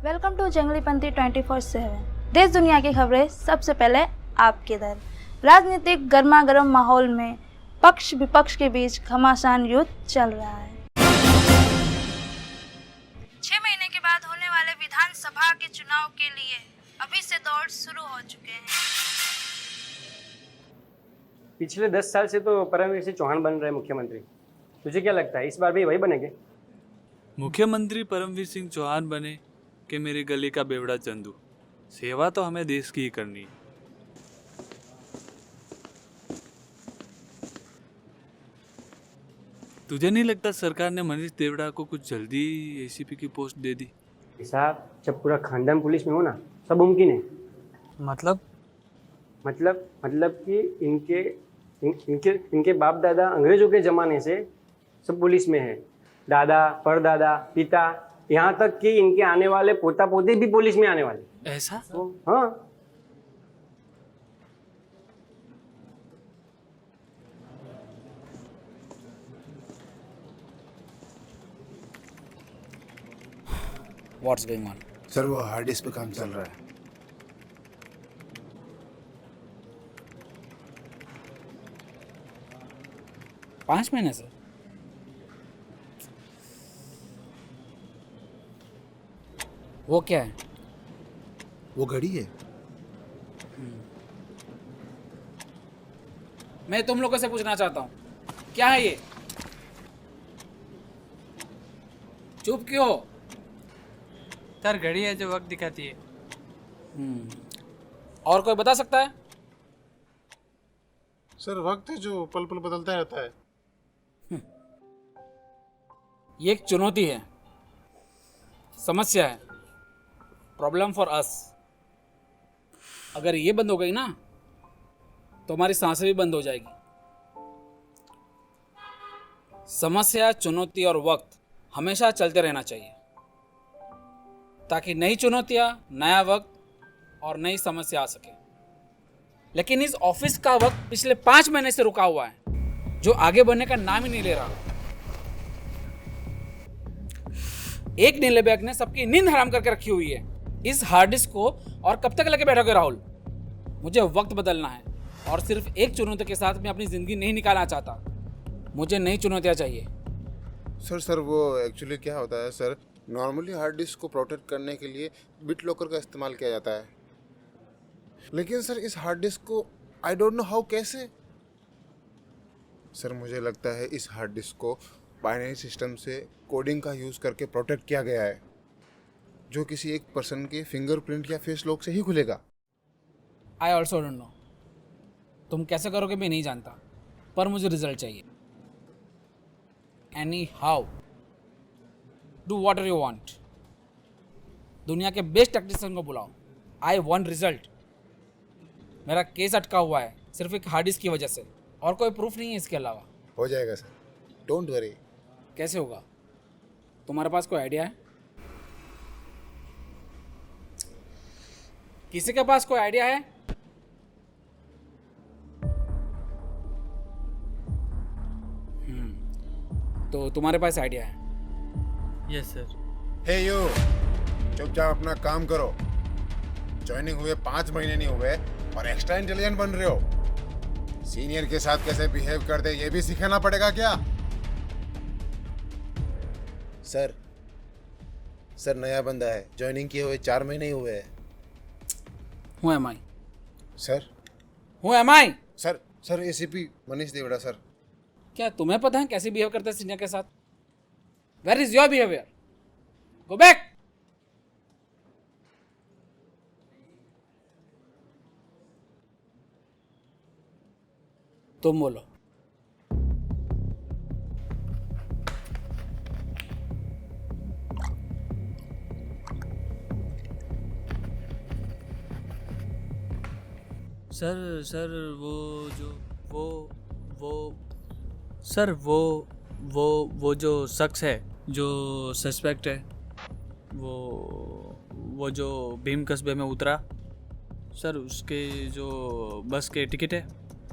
Welcome to जंगलीपंथी 24/7। देश दुनिया की खबरें सबसे पहले आपके दर। राजनीतिक गर्मागर्म माहौल में पक्ष विपक्ष के बीच घमासान युद्ध चल रहा है। 6 महीने के बाद होने वाले विधानसभा के चुनाव के लिए अभी से दौड़ शुरू हो चुके हैं। पिछले 10 साल से तो परमवीर सिंह चौहान बन रहे मुख्यमंत्री। तुझे क्या लगता है इस बार भी वही बनेंगे? मुख्यमंत्री परमवीर सिंह चौहान बने कि मेरी गली का बेवड़ा चंदू। सेवा तो हमें देश की ही करनी है। तुझे नहीं लगता सरकार ने मनीष देवड़ा को कुछ जल्दी एसीपी की पोस्ट दे दी? साहब, जब पूरा खानदान पुलिस में हो ना, सब मुमकिन है। मतलब कि इनके बाप दादा अंग्रेजों के ज़माने से सब पुलिस में है। दादा, परदादा, पिता, यहाँ तक कि इनके आने वाले पोता पोते भी पुलिस में आने वाले। ऐसा? तो हाँ, What's going on? सर वो हार्ड डिस्क पे काम चल रहा है। पाँच महीने से? वो क्या है? वो घड़ी है। मैं तुम लोगों से पूछना चाहता हूँ, क्या है ये? चुप क्यों हो? सर घड़ी है जो वक्त दिखाती है। और कोई बता सकता है? सर वक्त है जो पल पल बदलता रहता है। ये एक चुनौती है, समस्या है, प्रॉब्लम फॉर अस। अगर ये बंद हो गई ना तो हमारी सांसें भी बंद हो जाएगी। समस्या, चुनौती और वक्त हमेशा चलते रहना चाहिए ताकि नई चुनौतियां, नया वक्त और नई समस्या आ सके। लेकिन इस ऑफिस का वक्त पिछले 5 महीने से रुका हुआ है, जो आगे बढ़ने का नाम ही नहीं ले रहा। एक नीले बैग ने सबकी नींद हराम करके रखी हुई है। इस हार्ड डिस्क को और कब तक लेके बैठोगे राहुल? मुझे वक्त बदलना है और सिर्फ एक चुनौती के साथ मैं अपनी जिंदगी नहीं निकालना चाहता। मुझे नई चुनौतियां चाहिए। सर वो एक्चुअली क्या होता है सर, नॉर्मली हार्ड डिस्क को प्रोटेक्ट करने के लिए बिट लॉकर का इस्तेमाल किया जाता है, लेकिन सर इस हार्ड डिस्क को आई डोंट नो हाउ कैसे। सर मुझे लगता है इस हार्ड डिस्क को बाइनरी सिस्टम से कोडिंग का यूज़ करके प्रोटेक्ट किया गया है, जो किसी एक पर्सन के फिंगरप्रिंट या फेस लॉक से ही खुलेगा। I also don't know. तुम कैसे करोगे मैं नहीं जानता, पर मुझे रिजल्ट चाहिए। Any how, do what ever you want. दुनिया के बेस्ट टेक्नीशियन को बुलाओ। I want result. मेरा केस अटका हुआ है सिर्फ एक हार्ड डिस्क की वजह से, और कोई प्रूफ नहीं है इसके अलावा। हो जाएगा सर, डोंट वरी। कैसे होगा? तुम्हारे पास कोई आइडिया है? किसी के पास कोई आइडिया है? तो तुम्हारे पास आइडिया है? Yes sir. हे यू, चुपचाप अपना काम करो। ज्वाइनिंग हुए 5 महीने नहीं हुए और एक्स्ट्रा इंटेलिजेंट बन रहे हो। सीनियर के साथ कैसे बिहेव करते ये भी सिखाना पड़ेगा क्या? सर नया बंदा है, ज्वाइनिंग किए हुए 4 महीने ही हुए हैं। Who am I? Sir who am I? Sir ACP Manish Deora sir. क्या तुम्हें पता है कैसे बिहेव करते हैं सीनियर के साथ? Where is your behaviour? Go back. तुम बोलो। सर वो जो शख्स है, जो सस्पेक्ट है, वो जो भीम कस्बे में उतरा सर, उसके जो बस के टिकट है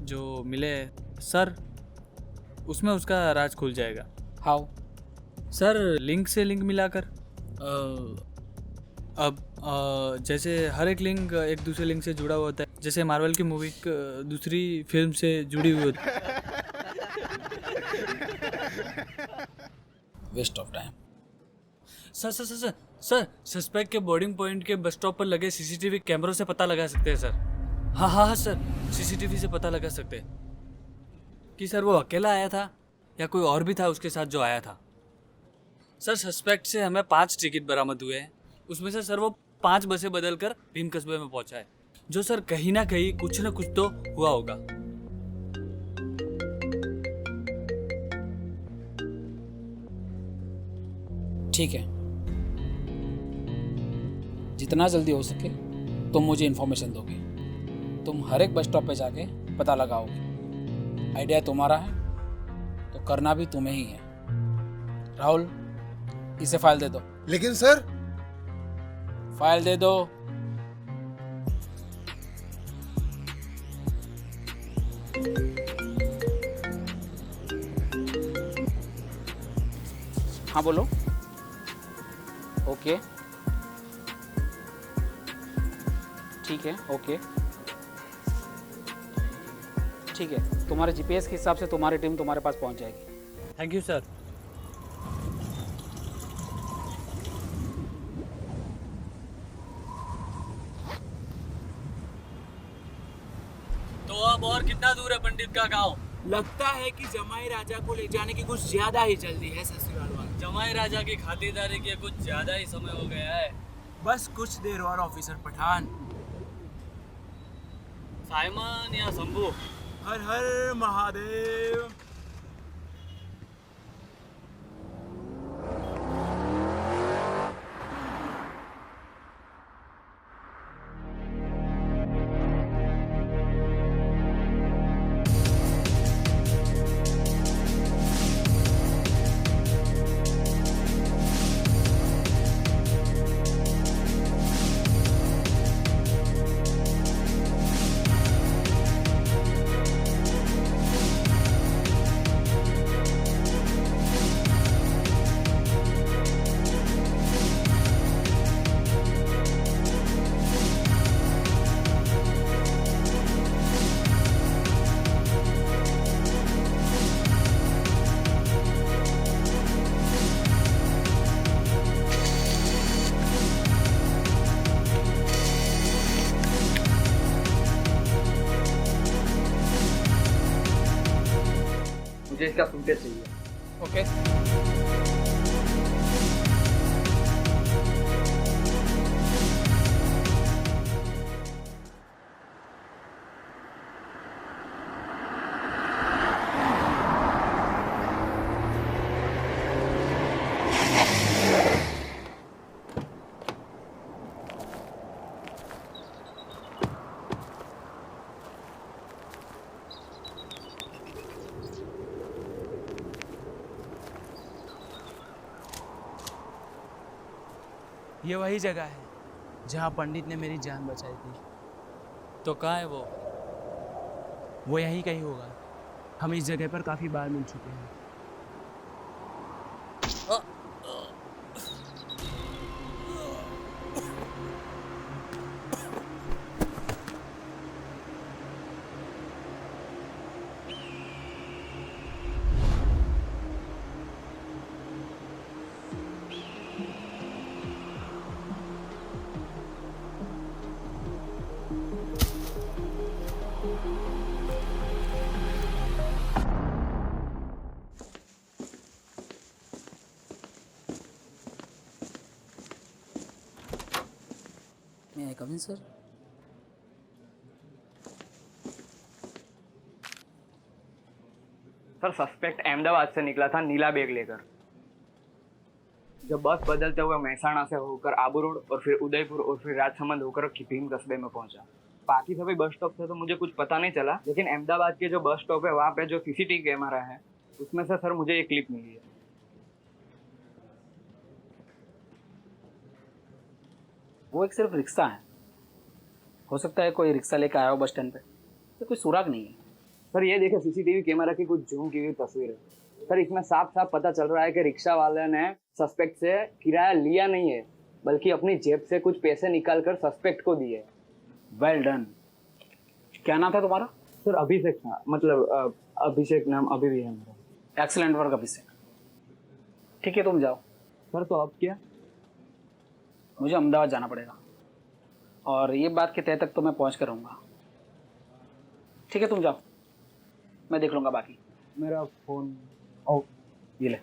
जो मिले सर, उसमें उसका राज खुल जाएगा। हाउ? सर लिंक से लिंक मिलाकर। अब जैसे हर एक लिंक एक दूसरे लिंक से जुड़ा हुआ होता है, जैसे मार्वल की मूवी दूसरी फिल्म से जुड़ी हुई होती है। Waste of time. Sir suspect के बोर्डिंग पॉइंट के बस स्टॉप पर लगे सीसीटीवी कैमरों से पता लगा सकते हैं सर। हाँ सर, सीसीटीवी से पता लगा सकते हैं कि सर वो अकेला आया था या कोई और भी था उसके साथ जो आया था। सर सस्पेक्ट से हमें 5 टिकट बरामद हुए हैं, उसमें से सर वो 5 बसें बदल कर भीम कस्बे में पहुंचा है, जो सर कहीं ना कहीं कुछ ना कुछ तो हुआ होगा। ठीक है, जितना जल्दी हो सके तुम मुझे इन्फॉर्मेशन दोगे। तुम हर एक बस स्टॉप पे जाके पता लगाओगे। आइडिया तुम्हारा है तो करना भी तुम्हें ही है। राहुल, इसे फाइल दे दो। लेकिन सर, फाइल दे दो। हाँ बोलो। ओके, ठीक है, ओके, ठीक है। तुम्हारे जीपीएस के हिसाब से तुम्हारी टीम तुम्हारे पास पहुंच जाएगी। Thank you sir. तो अब और कितना दूर है पंडित का गांव? लगता है कि जमाई राजा को ले जाने की कुछ ज्यादा ही जल्दी है ससुराल वाले। जमाई राजा की खातिरदारी के कुछ ज्यादा ही समय हो गया है। बस कुछ देर और ऑफिसर पठान। साइमन या शंभू? हर हर महादेव। मुझे इसका फुटेज चाहिए। ओके, ये वही जगह है जहाँ पंडित ने मेरी जान बचाई थी। तो कहाँ है वो यहीं कहीं होगा। हम इस जगह पर काफी बार मिल चुके हैं। मैं आई कम इन सर? सर सस्पेक्ट अहमदाबाद से निकला था नीला बैग लेकर। जब बस बदलते हुए महसाणा से होकर आबू रोड और फिर उदयपुर और फिर राजसमंद होकर भीम कस्बे में पहुंचा। बाकी सभी बस स्टॉप से तो मुझे कुछ पता नहीं चला, लेकिन अहमदाबाद के जो बस स्टॉप है वहाँ पे जो सीसीटीवी कैमरा है उसमें से सर मुझे एक क्लिप मिली है। वो एक सिर्फ रिक्शा है। हो सकता है कोई रिक्शा लेकर आया हो बस स्टैंड पे, तो कोई सुराग नहीं है। सर ये देखिए सीसीटीवी कैमरा की कुछ जूम की हुई तस्वीर है। सर इसमें साफ साफ पता चल रहा है कि रिक्शा वाले ने सस्पेक्ट से किराया लिया नहीं है, बल्कि अपनी जेब से कुछ पैसे निकाल कर सस्पेक्ट को दिए। Well done. क्या नाम था तुम्हारा? सर अभिषेक था, मतलब अभिषेक नाम अभी भी है मेरा। एक्सीलेंट वर्क अभिषेक। ठीक है, तुम जाओ। सर तो अब क्या? मुझे अहमदाबाद जाना पड़ेगा और ये बात के तह तक तो मैं पहुंच कर रहूँगा। ठीक है, तुम जाओ, मैं देख लूँगा बाकी। मेरा फोन। ओ, ये ले।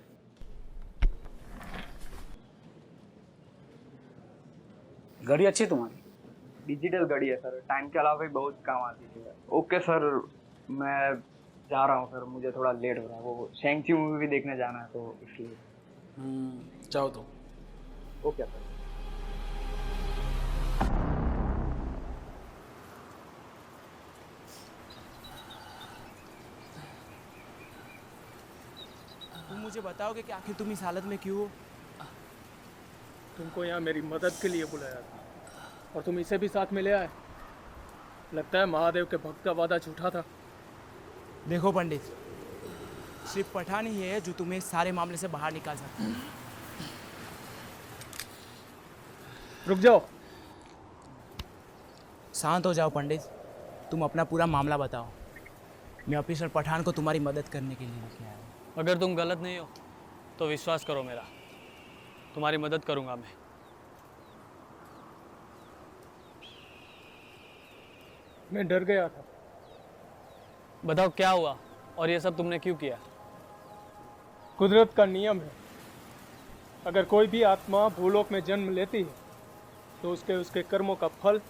घड़ी अच्छी है तुम्हारी। डिजिटल घड़ी है सर, टाइम के अलावा भी बहुत काम आती है। ओके सर, मैं जा रहा हूँ सर, मुझे थोड़ा लेट हो रहा है, वो शेंगची मूवी भी देखने जाना है तो इसलिए। जाओ तो। Okay sir. तुम मुझे बताओगे कि आखिर तुम इस हालत में क्यों हो? तुमको यहाँ मेरी मदद के लिए बुलाया था और तुम इसे भी साथ में ले आए। लगता है महादेव के भक्त का वादा झूठा था। देखो पंडित, सिर्फ पठान ही है जो तुम्हें इस सारे मामले से बाहर निकाल सकता है। रुक जाओ। शांत हो जाओ पंडित, तुम अपना पूरा मामला बताओ। मैं ऑफिसर पठान को तुम्हारी मदद करने के लिए लेके आया हूँ। अगर तुम गलत नहीं हो तो विश्वास करो मेरा, तुम्हारी मदद करूंगा मैं। मैं डर गया था। बताओ क्या हुआ और ये सब तुमने क्यों किया? कुदरत का नियम है, अगर कोई भी आत्मा भूलोक में जन्म लेती है तो उसके कर्मों का फल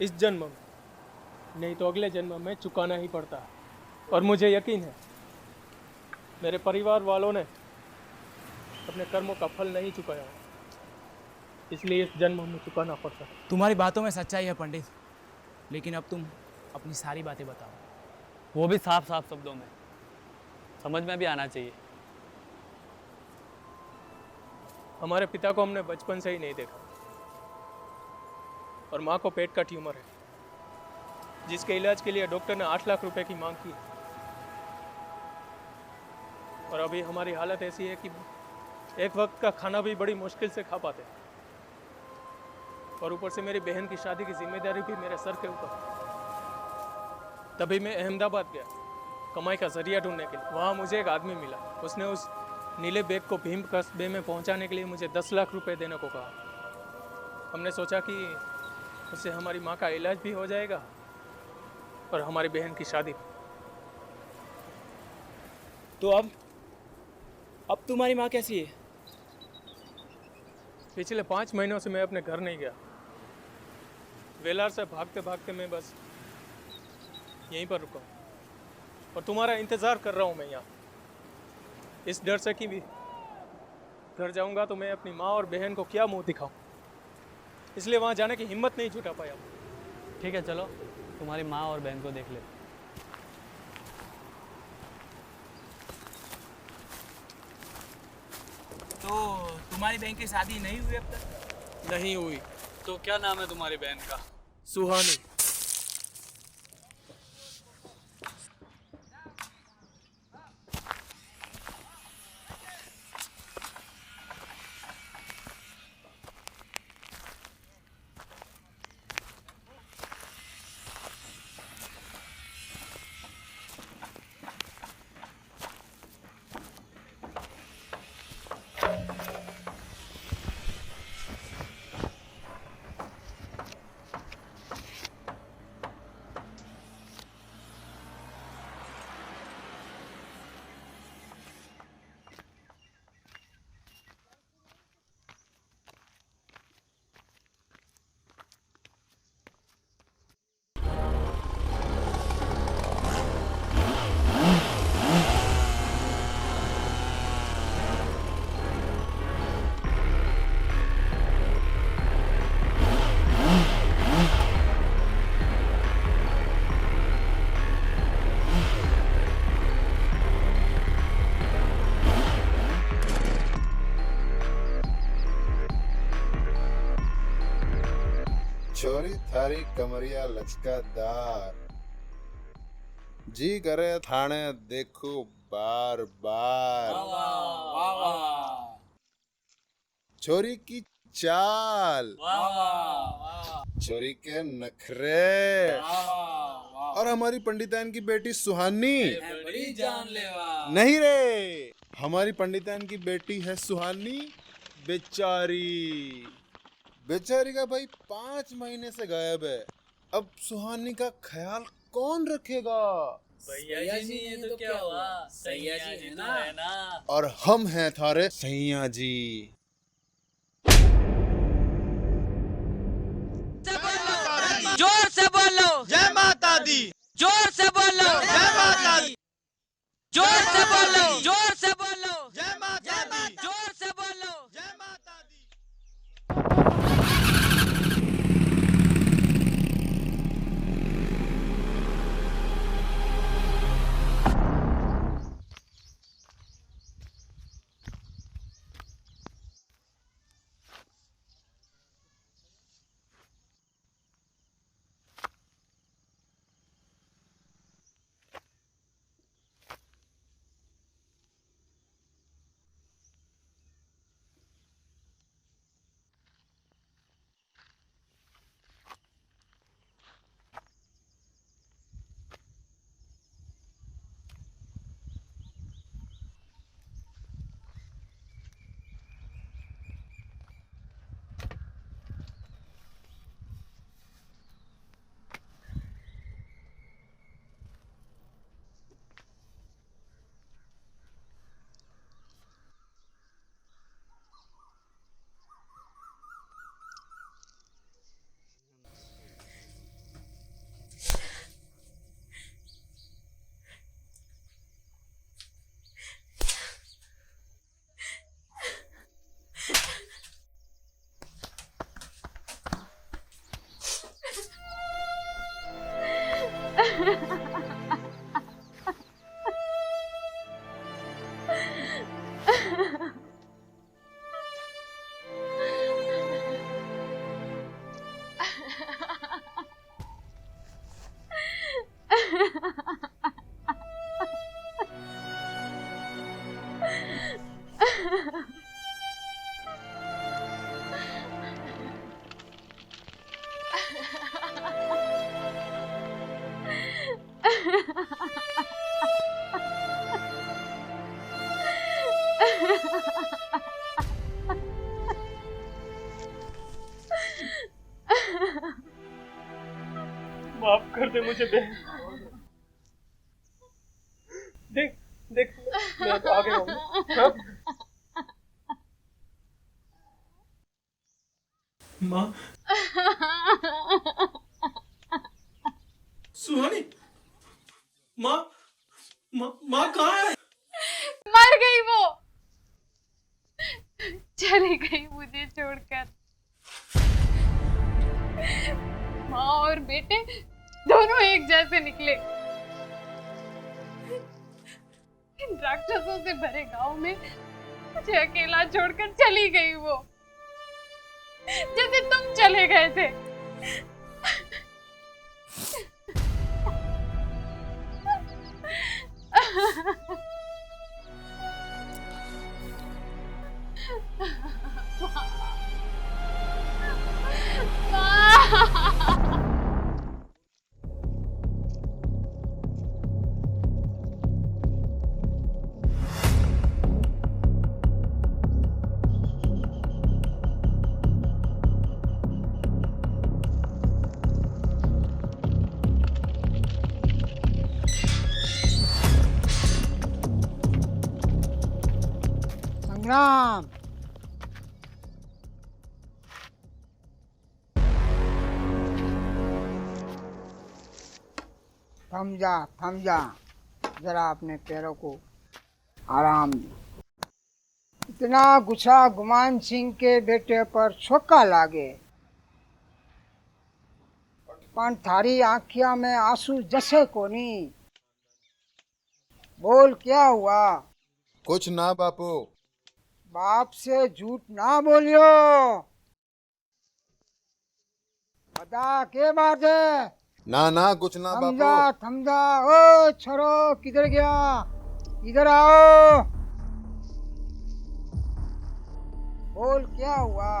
इस जन्म में नहीं तो अगले जन्म में चुकाना ही पड़ता है। और मुझे यकीन है मेरे परिवार वालों ने अपने कर्मों का फल नहीं चुकाया है, इसलिए इस जन्म में चुकाना पड़ता है। तुम्हारी बातों में सच्चाई है पंडित, लेकिन अब तुम अपनी सारी बातें बताओ। वो भी साफ साफ शब्दों में, समझ में भी आना चाहिए। हमारे पिता को हमने बचपन से ही नहीं देखा और माँ को पेट का ट्यूमर है, जिसके इलाज के लिए डॉक्टर ने 8 लाख रुपए की मांग की। और अभी हमारी हालत ऐसी है कि एक वक्त का खाना भी बड़ी मुश्किल से खा पाते हैं। और ऊपर से मेरी बहन की शादी की जिम्मेदारी भी मेरे सर के ऊपर। तभी मैं अहमदाबाद गया कमाई का जरिया ढूंढने के लिए। वहाँ मुझे एक आदमी मिला, उसने उस नीले बैग को भीम कस्बे में पहुँचाने के लिए मुझे 10 लाख रुपए देने को कहा। हमने सोचा कि उससे हमारी माँ का इलाज भी हो जाएगा और हमारी बहन की शादी। तो अब तुम्हारी माँ कैसी है? पिछले 5 महीनों से मैं अपने घर नहीं गया। वेलार से भागते भागते मैं बस यहीं पर रुका हूँ और तुम्हारा इंतज़ार कर रहा हूँ मैं यहाँ, इस डर से कि भी घर जाऊँगा तो मैं अपनी माँ और बहन को क्या मुंह दिखाऊँ, इसलिए वहाँ जाने की हिम्मत नहीं जुटा पाया। ठीक है, चलो तुम्हारी माँ और बहन को देख ले। तो तुम्हारी बहन की शादी नहीं हुई अब तक? नहीं हुई। तो क्या नाम है तुम्हारी बहन का? सुहानी। छोरी थारी कमरिया लचकादार, जी करे थाने देखो बार बार। छोरी की चाल, चोरी के नखरे, और हमारी पंडिताइन की बेटी सुहानी बड़ी जानलेवा। नहीं रे, हमारी पंडिताइन की बेटी है सुहानी बेचारी। बेचारी का भाई 5 महीने से गायब है। अब सुहानी का ख्याल कौन रखेगा? भैया जी ये तो क्या हुआ, सैया जी है ना। और हम हैं थारे सैया जी। जोर से बोलो जय माता दी, जोर से बोलो जय माता दी, जोर से बोलो जोर से बोलो जय माता दी, जोर से बोलो जय माता दी। माफ कर दे मुझे बहन। देख देख मैं तो आ गया हूँ। हाँ? माँ सुहानी, माँ माँ माँ कहाँ है? मर गई वो, चली गई मुझे छोड़कर। माँ और बेटे दोनों एक जैसे निकले। इन राक्षसों से भरे गांव में मुझे अकेला छोड़कर चली गई वो, जैसे तुम चले गए थे। संग्राम, थम जा, जरा अपने पैरों को आराम दे। इतना गुस्सा गुमान सिंह के बेटे पर छोका लागे, पण थारी आँखिया में आंसू जसे कोनी। बोल क्या हुआ? कुछ ना बापू। बाप से झूठ ना बोलियो, बता के बात है। ना ना कुछ ना बापू। थमजा, ओ छोरो किधर गया? इधर आओ। बोल क्या हुआ?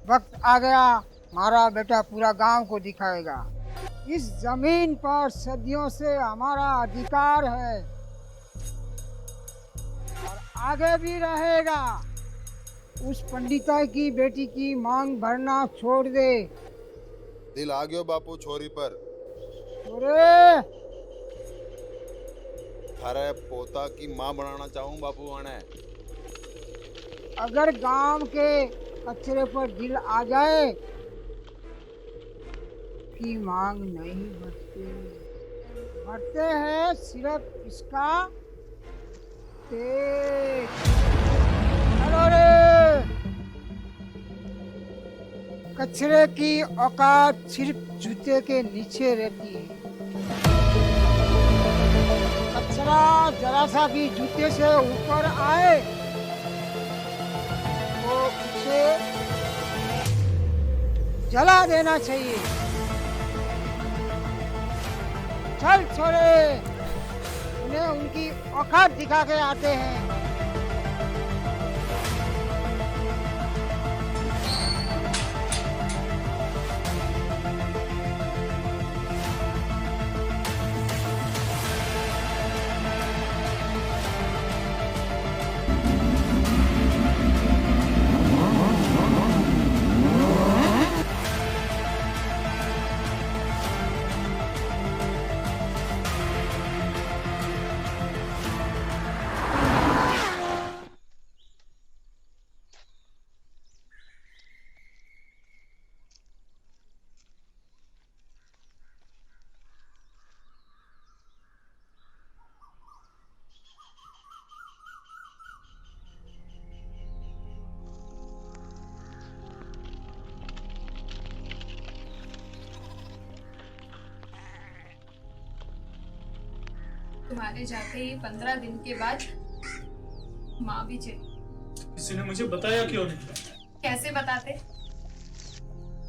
वक्त आ गया, हमारा बेटा पूरा गांव को दिखाएगा। इस जमीन पर सदियों से हमारा अधिकार है और आगे भी रहेगा। उस पंडिता की बेटी की मांग भरना छोड़ दे। दिल आ गयो बापू छोरी पर। अरे थारे पोता की माँ बनाना चाहूँ बापू आने। अगर गांव के कचरे पर दिल आ जाए की मांग नहीं भरते, भरते हैं सिर्फ इसका पेट। चलो रे, कचरे की औकात सिर्फ जूते के नीचे रहती है। कचरा जरा सा भी जूते से ऊपर आए तो उसे जला देना चाहिए। चल छोरे, उन्हें उनकी औकात दिखा के आते हैं। तुम्हारे जाते ही 15 दिन के बाद माँ भी चली। किसी ने मुझे बताया क्यों नहीं? कैसे बताते?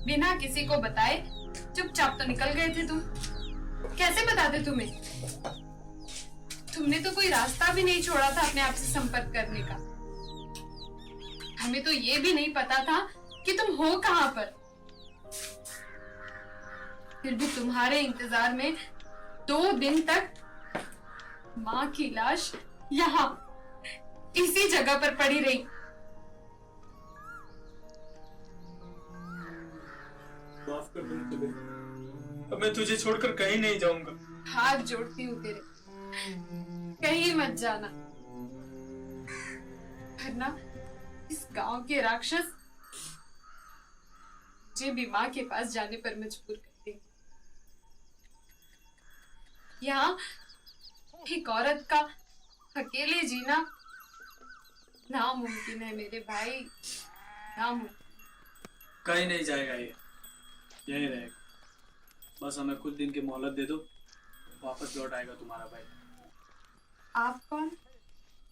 बिना किसी को बताए चुपचाप तो निकल गए थे तुम। कैसे बताते तुम्हें? तुमने तो कोई रास्ता भी नहीं छोड़ा था अपने आप से संपर्क करने का। हमें तो ये भी नहीं पता था कि तुम हो कहाँ पर। फिर भी तुम्हारे इंतजार में 2 दिन तक माँ की लाश यहाँ इसी जगह पर पड़ी रही। माफ कर दो मुझे। अब मैं तुझे छोड़कर कहीं नहीं जाऊंगा। हाथ जोड़ती हूँ तेरे, कहीं मत जाना, वरना इस गांव के राक्षस मुझे भी माँ के पास जाने पर मजबूर कर देंगे। यहाँ एक औरत का अकेले जीना नामुमकिन है मेरे भाई, नामुमकिन। कहीं नहीं जाएगा ये, यहीं रहेगा। बस हमें कुछ दिन की मोहलत दे दो, वापस लौट आएगा तुम्हारा भाई। आप कौन?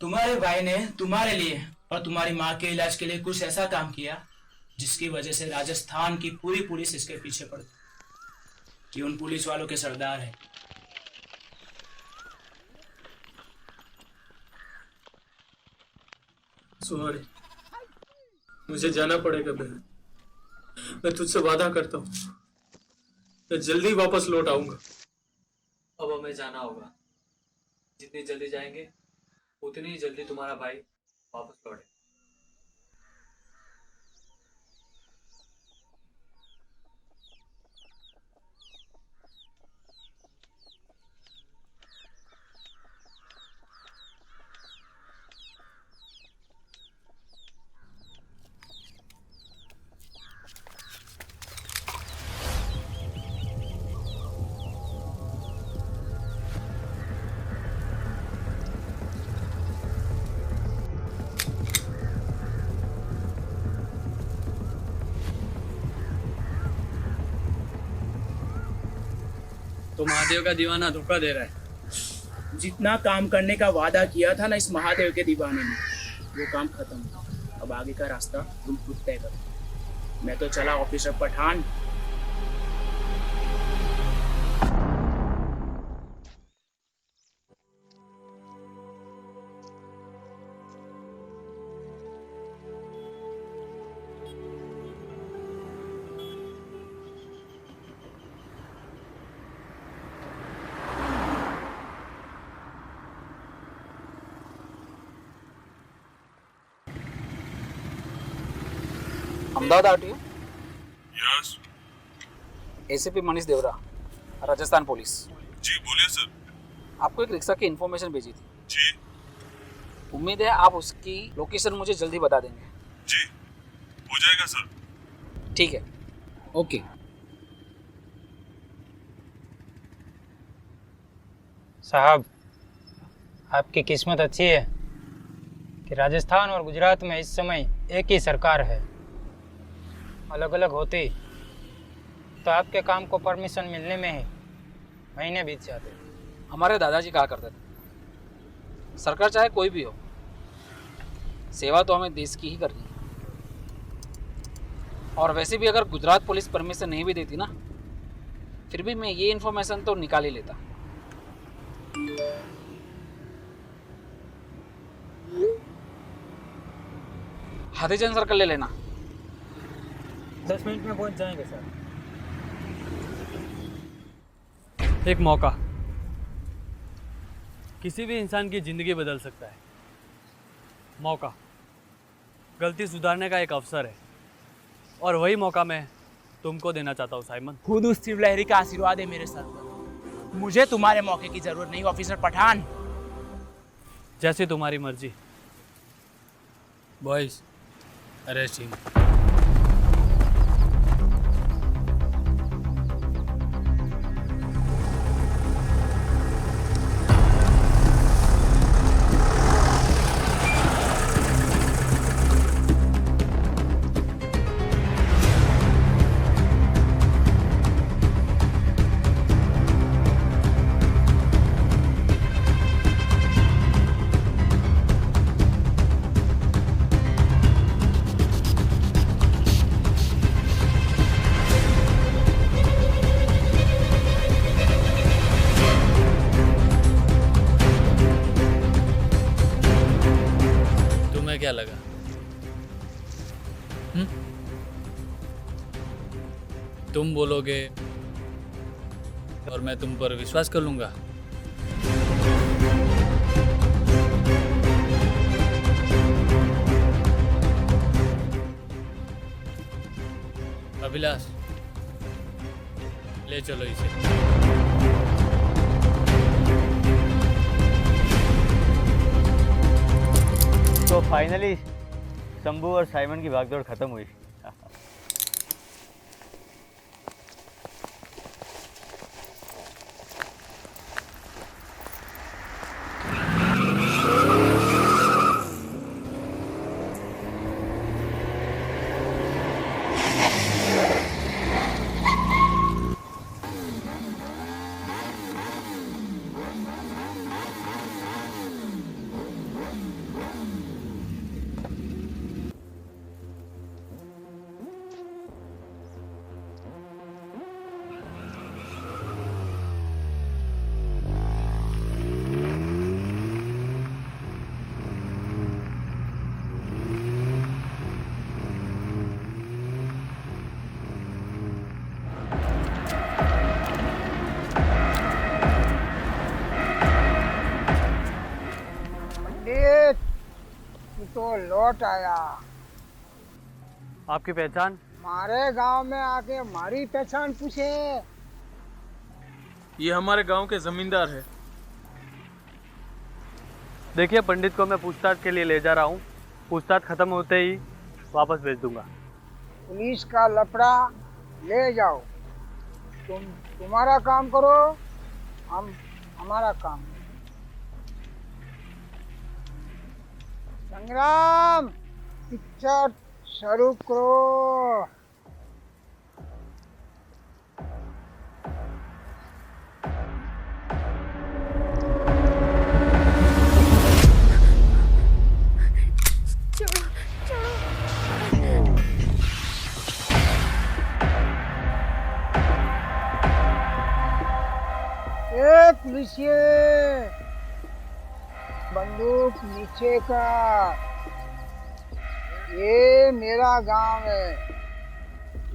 तुम्हारे भाई ने तुम्हारे लिए और तुम्हारी माँ के इलाज के लिए कुछ ऐसा काम किया जिसकी वजह से राजस्थान की पूरी पुलिस इसके पीछे पड़ गई। ये उन पुलिस वालों के सरदार है। सॉरी, मुझे जाना पड़ेगा बहन। मैं तुझसे वादा करता हूँ, मैं जल्दी वापस लौट आऊंगा। अब हमें जाना होगा। जितनी जल्दी जाएंगे उतनी ही जल्दी तुम्हारा भाई वापस लौटे। तो महादेव का दीवाना धोखा दे रहा है। जितना काम करने का वादा किया था ना इस महादेव के दीवाने ने, वो काम खत्म। अब आगे का रास्ता तुम खुद तय करो। मैं तो चला officer Pathan. Ahmedabad RTO? Yes. ACP Manish Devra, Rajasthan police. जी बोलिए सर। आपको एक रिक्शा की इन्फॉर्मेशन भेजी थी। जी। उम्मीद है आप उसकी लोकेशन मुझे जल्दी बता देंगे। जी हो जाएगा सर। ठीक है, ओके। साहब, आपकी किस्मत अच्छी है कि राजस्थान और गुजरात में इस समय एक ही सरकार है। अलग अलग होती तो आपके काम को परमिशन मिलने में ही महीने बीत जाते। हमारे दादाजी कहा करते थे, सरकार चाहे कोई भी हो, सेवा तो हमें देश की ही करनी है। और वैसे भी अगर गुजरात पुलिस परमिशन नहीं भी देती ना, फिर भी मैं ये इन्फॉर्मेशन तो निकाल ही लेता। हाथीजन सर्कल ले लेना। 10 मिनट में पहुंच जाएंगे सर। एक मौका किसी भी इंसान की ज़िंदगी बदल सकता है। मौका गलती सुधारने का एक अवसर है, और वही मौका मैं तुमको देना चाहता हूँ साइमन। खुद उस शिव लहरी का आशीर्वाद है मेरे सर पर। मुझे तुम्हारे मौके की जरूरत नहीं ऑफिसर पठान। जैसे तुम्हारी मर्जी। Boys, arrest him. क्या लगा? तुम बोलोगे और मैं तुम पर विश्वास कर लूंगा। अभिलाष, ले चलो इसे। तो फाइनली शंभू और साइमन की भागदौड़ खत्म हुई। तो लौट आया। आपकी पहचान? हमारे गांव में आके हमारी पहचान पूछे। ये हमारे गांव के जमींदार है। देखिए, पंडित को मैं पूछताछ के लिए ले जा रहा हूँ। पूछताछ खत्म होते ही वापस भेज दूंगा। पुलिस का लफड़ा ले जाओ। तुम्हारा काम करो, हम हमारा काम। संग्राम, पिक्चर शुरू करो। पुलिसिए, बंदूक नीचे कर। ये मेरा गांव है।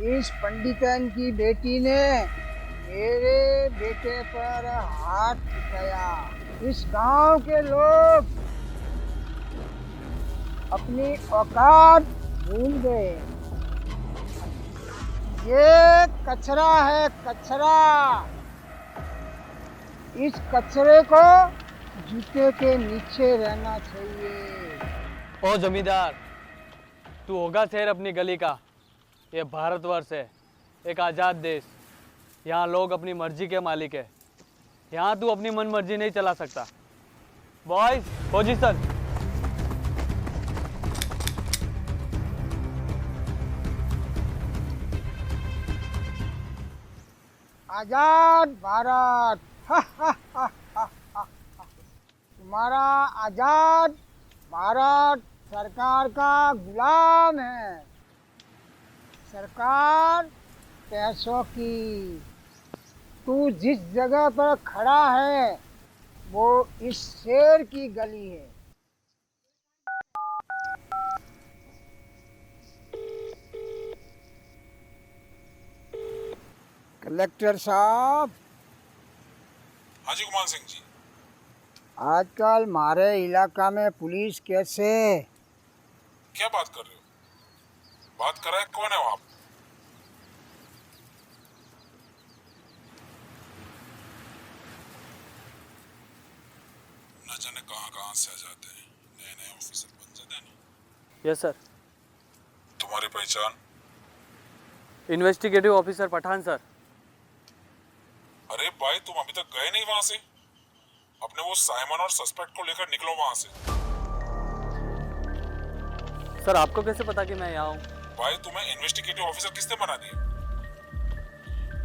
इस पंडितन की बेटी ने मेरे बेटे पर हाथ उठाया। इस गांव के लोग अपनी औकात भूल गए। ये कचरा है, कचरा। इस कचरे को जूते के नीचे रहना चाहिए। ओ जमींदार, तू होगा शेर अपनी गली का। ये भारतवर्ष है, एक आज़ाद देश। यहाँ लोग अपनी मर्जी के मालिक है। यहाँ तू अपनी मन मर्जी नहीं चला सकता। Boys, position. आजाद भारत। तुम्हारा आजाद भारत सरकार का गुलाम है। सरकार पैसों की। तू जिस जगह पर खड़ा है वो इस शेर की गली है। कलेक्टर साहब। हाँ जी गुमान सिंह जी। आजकल हमारे इलाका में पुलिस कैसे? क्या बात कर रहे हो? बात कर रहा है कौन है वहाँ? न जाने कहाँ से आ जाते हैं, नए नए ऑफिसर बन जाते हैं ना। Yes sir. तुम्हारी पहचान? Investigative officer Pathan sir. अरे भाई, तुम अभी तक गए नहीं वहाँ से? अपने वो साइमन और सस्पेक्ट को लेकर निकलो वहाँ से। सर, आपको कैसे पता कि मैं यहाँ हूँ? भाई, तुम्हें इन्वेस्टिगेटिव ऑफिसर किसने बना दिया?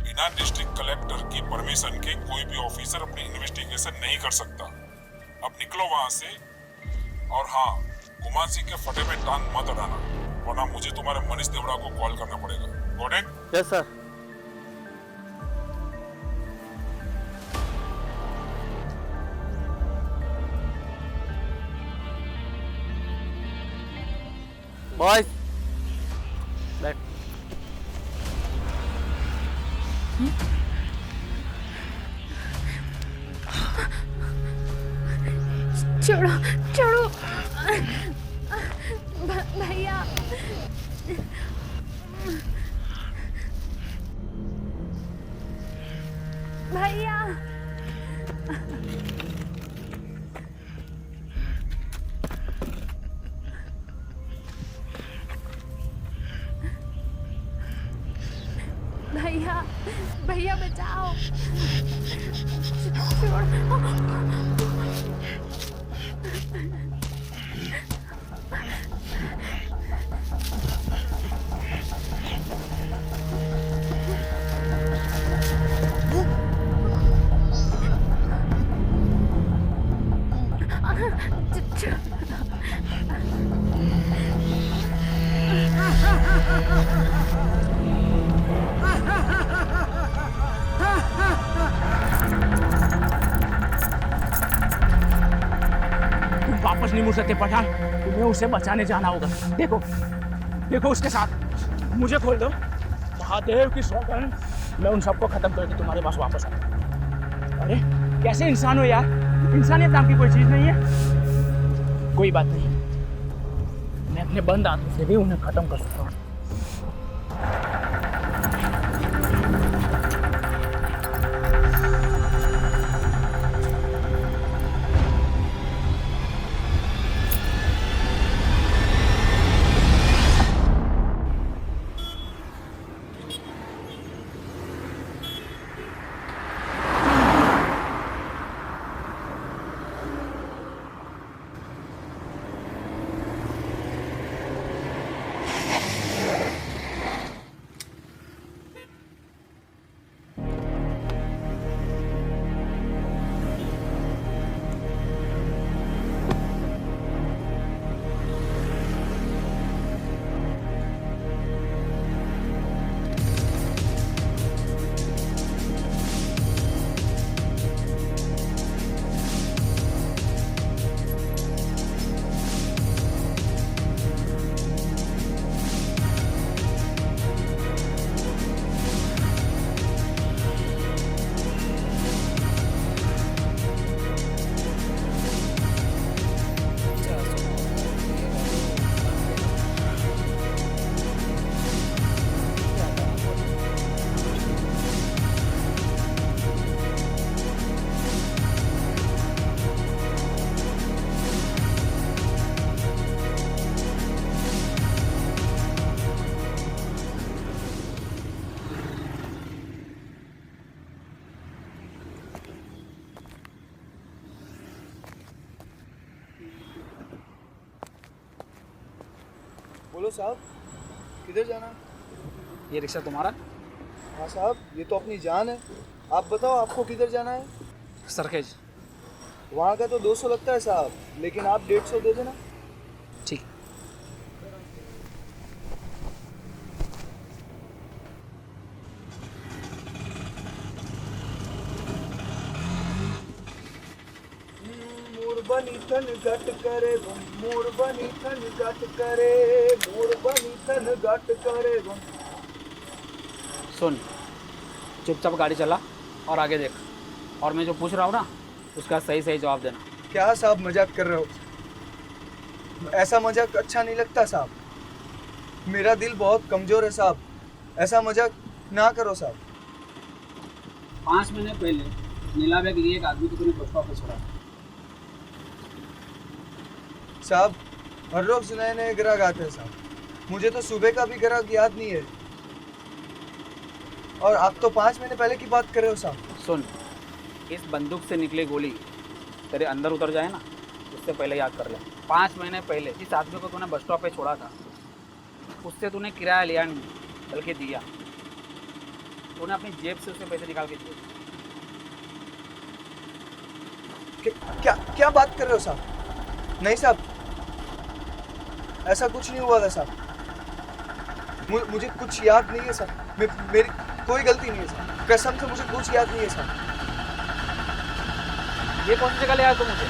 बिना डिस्ट्रिक्ट कलेक्टर की परमिशन के कोई भी ऑफिसर अपनी इन्वेस्टिगेशन नहीं कर सकता। अब निकलो वहाँ से। और हाँ, गुमान सिंह के फटे में टांग मत अड़ाना, वरना मुझे तुम्हारे मनीष देवड़ा को कॉल करना पड़ेगा। Got it? Yes sir. Boys, बैठ। छोड़ो छोड़ो भैया। भैया भैया भैया बचाओ। वापस नहीं मुड़ सकते पठान, तुम्हें उसे बचाने जाना होगा। देखो देखो उसके साथ। मुझे खोल दो, महादेव की सौगंध, मैं उन सबको खत्म करके तुम्हारे पास वापस आऊंगा। अरे कैसे इंसान हो यार, इंसानियत नाम की कोई चीज नहीं है। कोई बात नहीं, मैं अपने बंद हाथों से भी उन्हें खत्म कर सकता हूँ। बोलो साहब, किधर जाना है? ये रिक्शा तुम्हारा? हाँ साहब, ये तो अपनी जान है। आप बताओ आपको किधर जाना है? सरखेज। वहाँ का तो 200 लगता है साहब, लेकिन आप 150 दे देना। ठीक। मोर बनी थन गट करे गुम, मोर बनी थन गट करे, मोर बनी थन गट करे गुम। सुन, चुपचाप गाड़ी चला और आगे देख, और मैं जो पूछ रहा हूँ ना उसका सही सही जवाब देना। क्या साहब मजाक कर रहे हो? ऐसा मजाक अच्छा नहीं लगता साहब। मेरा दिल बहुत कमजोर है साहब, ऐसा मजाक ना करो साहब। 5 महीने पहले नीला बैग लिए एक आदमी को तूने बस स्टॉप पे छोड़ा। साहब हर रोज नए नए ग्राहक आते हैं साहब, मुझे तो सुबह का भी ग्राहक याद नहीं है। और आप तो 5 महीने पहले की बात कर रहे हो साहब। सुन, इस बंदूक से निकली गोली तेरे अंदर उतर जाए ना, उससे पहले याद कर ले। 5 महीने पहले जिस आदमी को तूने बस स्टॉप पे छोड़ा था, उससे तूने किराया लिया नहीं बल्कि दिया। तूने अपनी जेब से उससे पैसे निकाल के दिए। क्या क्या बात कर रहे हो साहब? नहीं साहब, ऐसा कुछ नहीं हुआ था साहब। मुझे कुछ याद नहीं है साहब। मेरी कोई गलती नहीं है साहब, कसम से मुझे कुछ याद नहीं है साहब। ये कौन सी जगह ले आया तू मुझे?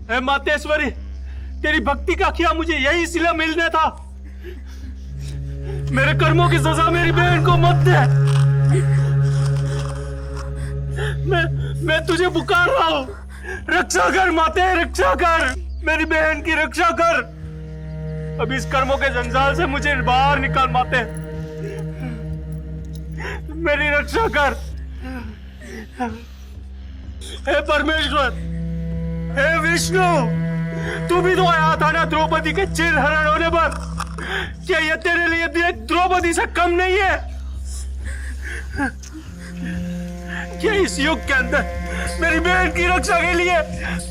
हे मातेश्वरी, तेरी भक्ति का किया मुझे यही सिला मिलना था। मेरे कर्मों की सजा मेरी बहन को मत दे। मैं तुझे पुकार रहा हूँ, रक्षा कर माते, रक्षा कर, मेरी बहन की रक्षा कर। अब इस कर्मों के जंजाल से मुझे बाहर निकाल माते, मेरी रक्षा कर। हे परमेश्वर, हे विष्णु, तू भी तो आया था ना द्रौपदी के चिर हरण होने पर। क्या ये तेरे लिए भी एक द्रौपदी से कम नहीं है? क्या इस युग के अंदर मेरी बहन की रक्षा के लिए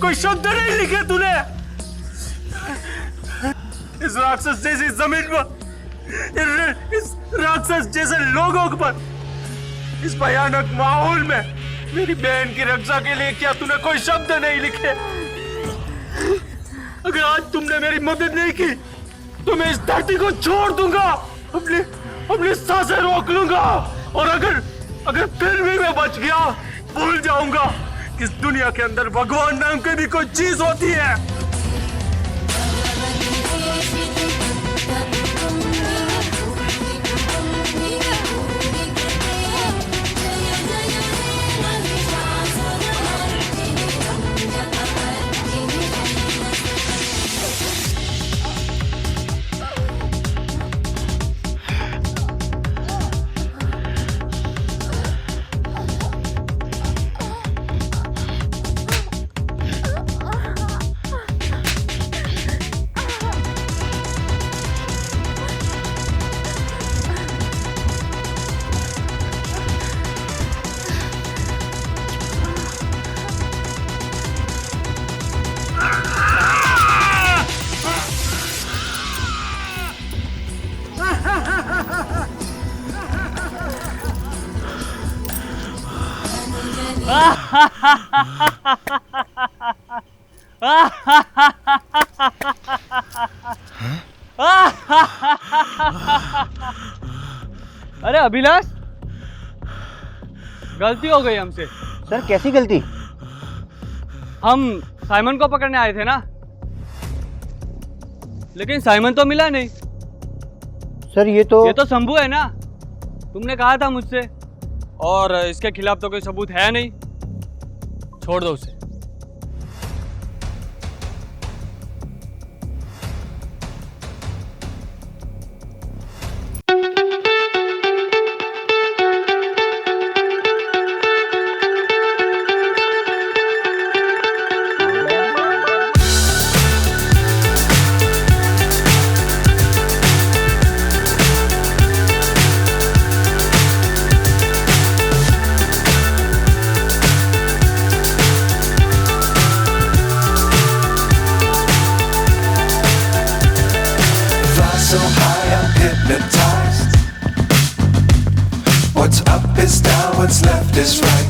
कोई शब्द नहीं लिखे तूने? इस राक्षस जैसी जमीन पर, इस राक्षस जैसे लोगों पर, इस भयानक माहौल में मेरी बहन की रक्षा के लिए क्या तूने कोई शब्द नहीं लिखे? अगर आज तुमने मेरी मदद नहीं की तो मैं इस धरती को छोड़ दूंगा, अपनी सांसें रोक लूंगा। और अगर फिर भी मैं बच गया, भूल जाऊंगा कि इस दुनिया के अंदर भगवान नाम की भी कोई चीज होती है। अरे अभिलाष, गलती हो गई हमसे। सर कैसी गलती? हम साइमन को पकड़ने आए थे ना, लेकिन साइमन तो मिला नहीं। सर ये तो शंभू है ना, तुमने कहा था मुझसे, और इसके खिलाफ तो कोई सबूत है नहीं। छोड़ दो उसे। hypnotized. What's up is down, what's left is right.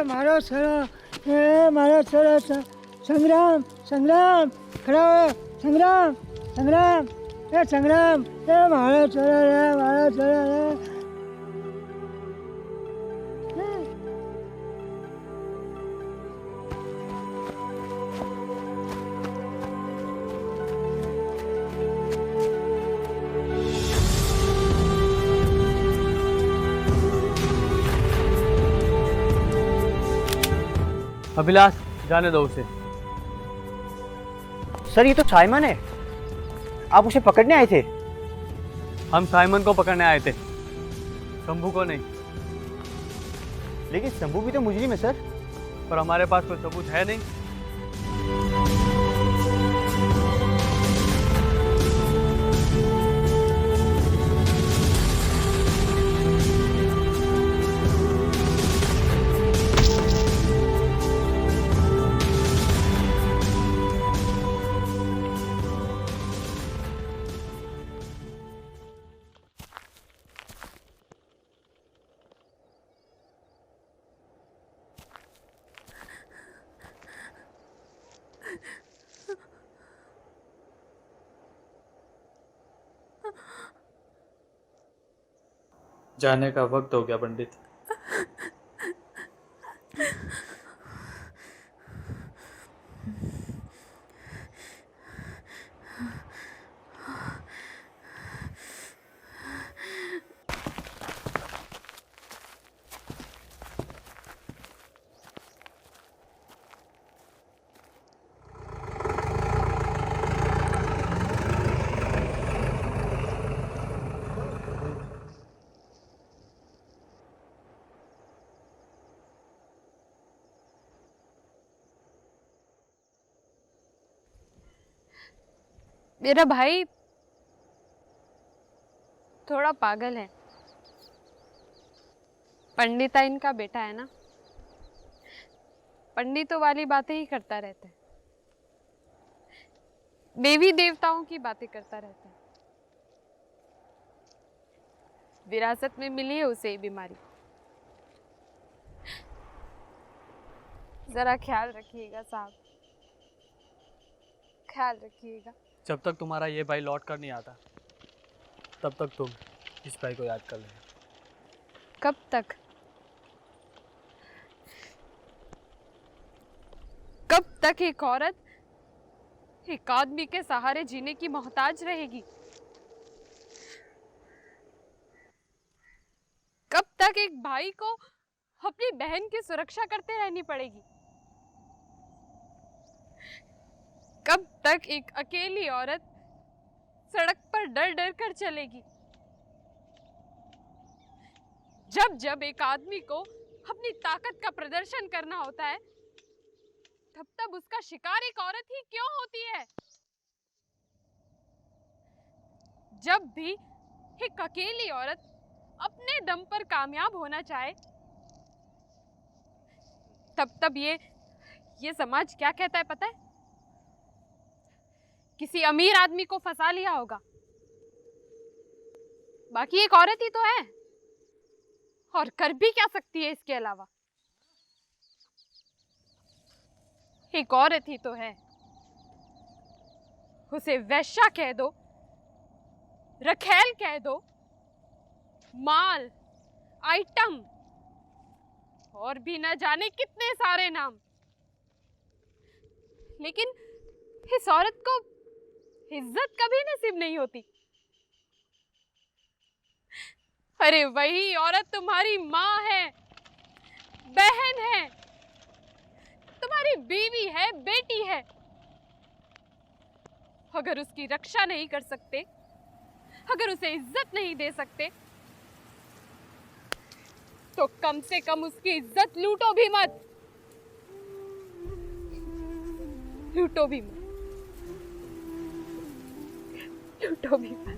मारो सरो मारो सरो संग्राम संग्राम खड़ा हो संग्राम संग्राम संग्राम मारो सरो मारो सरो अभिलाष जाने दो उसे। सर ये तो साइमन है, आप उसे पकड़ने आए थे? हम साइमन को पकड़ने आए थे, शंभू को नहीं। लेकिन शंभू भी तो मुजरिम है सर। पर हमारे पास कोई सबूत है नहीं। जाने का वक्त हो गया पंडित। मेरा भाई थोड़ा पागल है। पंडिताइन का बेटा है ना, पंडितों वाली बातें ही करता रहता है, देवी देवताओं की बातें करता रहता है। विरासत में मिली है उसे ये बीमारी। जरा ख्याल रखिएगा साहब, ख्याल रखिएगा। जब तक तुम्हारा ये भाई लौट कर नहीं आता तब तक तुम इस भाई को याद कर लेना। कब तक? कब तक एक औरत एक आदमी के सहारे जीने की मोहताज रहेगी? कब तक एक भाई को अपनी बहन की सुरक्षा करते रहनी पड़ेगी? कब तक एक अकेली औरत सड़क पर डर डर कर चलेगी? जब जब एक आदमी को अपनी ताकत का प्रदर्शन करना होता है तब तब उसका शिकार एक औरत ही क्यों होती है? जब भी एक अकेली औरत अपने दम पर कामयाब होना चाहे तब तब ये समाज क्या कहता है पता है? किसी अमीर आदमी को फंसा लिया होगा, बाकी एक औरत ही तो है और कर भी क्या सकती है इसके अलावा? एक औरत ही तो है, उसे वैश्या कह दो, रखेल कह दो, माल, आइटम और भी न जाने कितने सारे नाम, लेकिन इस औरत को इज्जत कभी नसीब नहीं होती। अरे वही औरत तुम्हारी माँ है, बहन है, तुम्हारी बीवी है, बेटी है। अगर उसकी रक्षा नहीं कर सकते, अगर उसे इज्जत नहीं दे सकते, तो कम से कम उसकी इज्जत लूटो भी मत, लूटो भी मत, लूटो भी मत।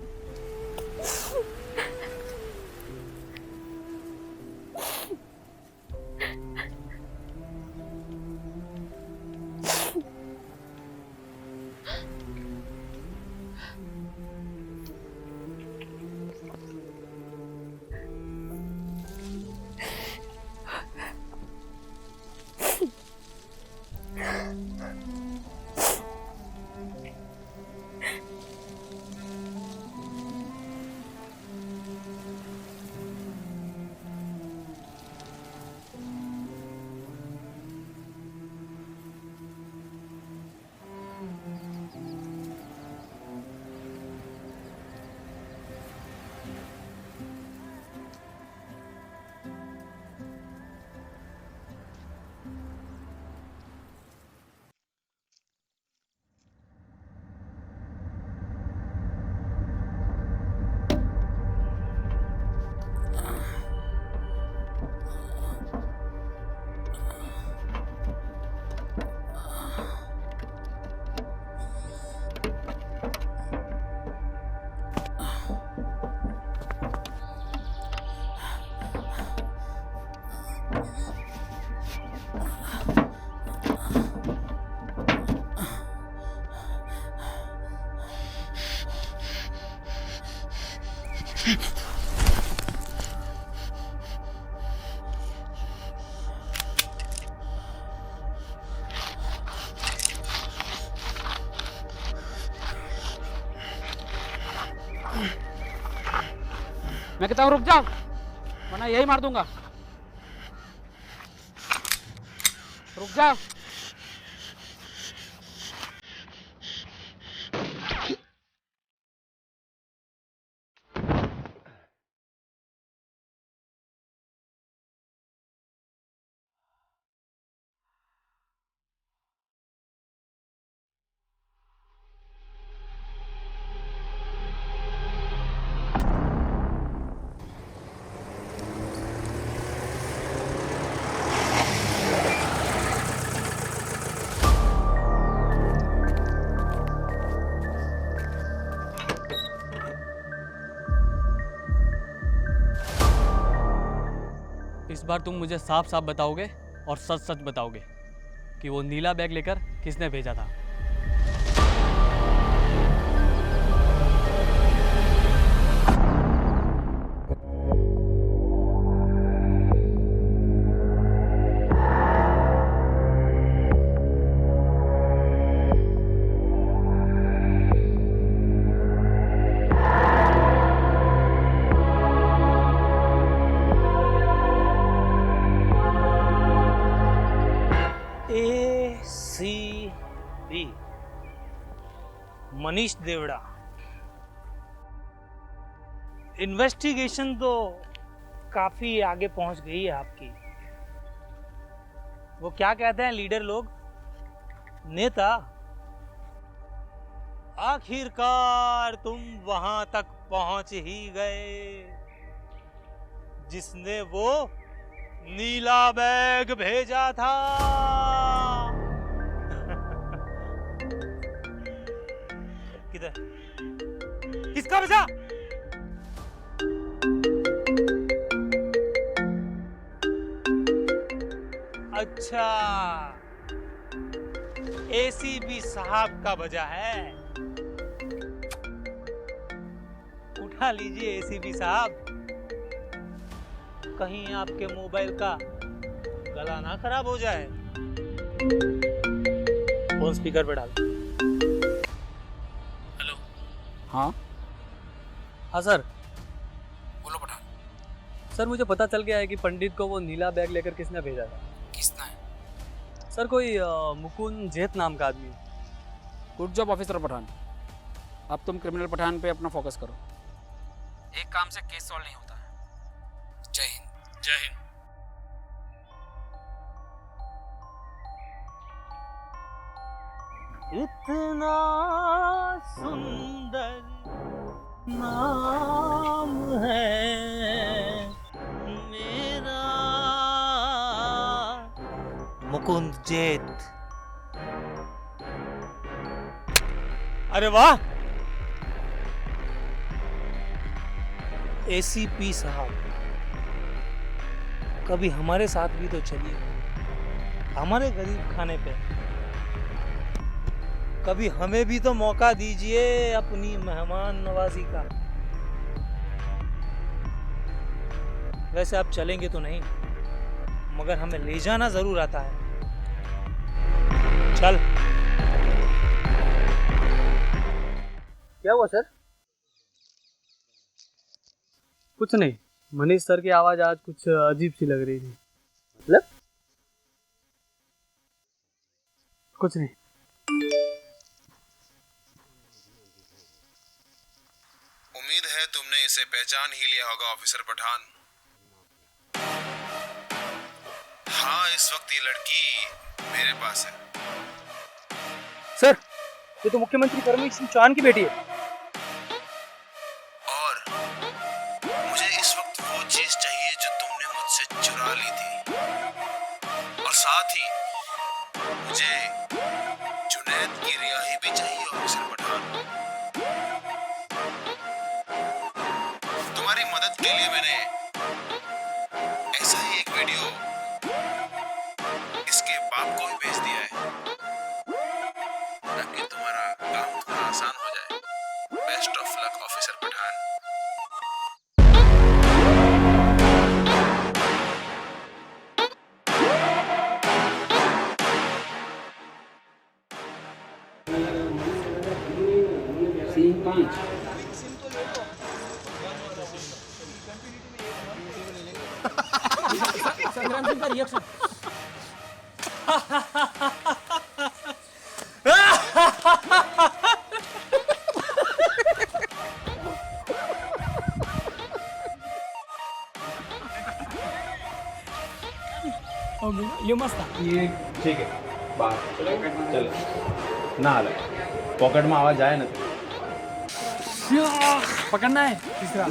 मैं कहता हूँ रुक जाओ, वरना यही मार दूंगा। रुक जाओ। इस बार तुम मुझे साफ साफ बताओगे और सच सच बताओगे कि वो नीला बैग लेकर किसने भेजा था। ACB मनीष देवड़ा। इन्वेस्टिगेशन तो काफी आगे पहुंच गई है आपकी। वो क्या कहते हैं लीडर लोग, नेता, आखिरकार तुम वहां तक पहुंच ही गए जिसने वो नीला बैग भेजा था। किधर, किसका भेजा? अच्छा, ACB साहब का वजह है। उठा लीजिए ACB साहब, कहीं आपके मोबाइल का गला ना खराब हो जाए। फोन स्पीकर पे डाल। हेलो। हाँ हाँ सर। बोलो पठान। सर मुझे पता चल गया है कि पंडित को वो नीला बैग लेकर किसने भेजा था। किसने है? सर कोई मुकुंद जेत नाम का आदमी। Good job officer Pathan. अब तुम क्रिमिनल पठान पे अपना फोकस करो। एक काम से केस सॉल्व नहीं होता है। जय हिंद। जय हिंद। इतना सुंदर नाम है मेरा मुकुंद जेत। अरे वाह, ACP साहब, कभी हमारे साथ भी तो चलिए, हमारे गरीब खाने पे। कभी हमें भी तो मौका दीजिए अपनी मेहमान नवाजी का। वैसे आप चलेंगे तो नहीं, मगर हमें ले जाना जरूर आता है। चल। क्या हुआ सर? कुछ नहीं, मनीष सर की आवाज आज कुछ अजीब सी लग रही थी। मतलब? कुछ नहीं। उम्मीद है तुमने इसे पहचान ही लिया होगा ऑफिसर पठान। हाँ, इस वक्त ये लड़की मेरे पास है। सर, ये तो मुख्यमंत्री परमेश सिंह चौहान की बेटी है। और मुझे इस वक्त वो चीज चाहिए जो तुमने मुझसे चुरा ली थी, और साथ ही मुझे जुनैद की रिहाई भी चाहिए ऑफिसर पठान। तुम्हारी मदद के लिए मैंने ऐसा ही एक वीडियो इसके बाप को भी भेज दिया है, ताकि तुम्हारा काम थोड़ा आसान हो जाए। Best of luck officer Pathan. Tansen का रिएक्शन। ये मस्त था। ये ठीक है बाहर चल ना अलग पॉकेट में आवाज आए ना पकड़ना है तीसरा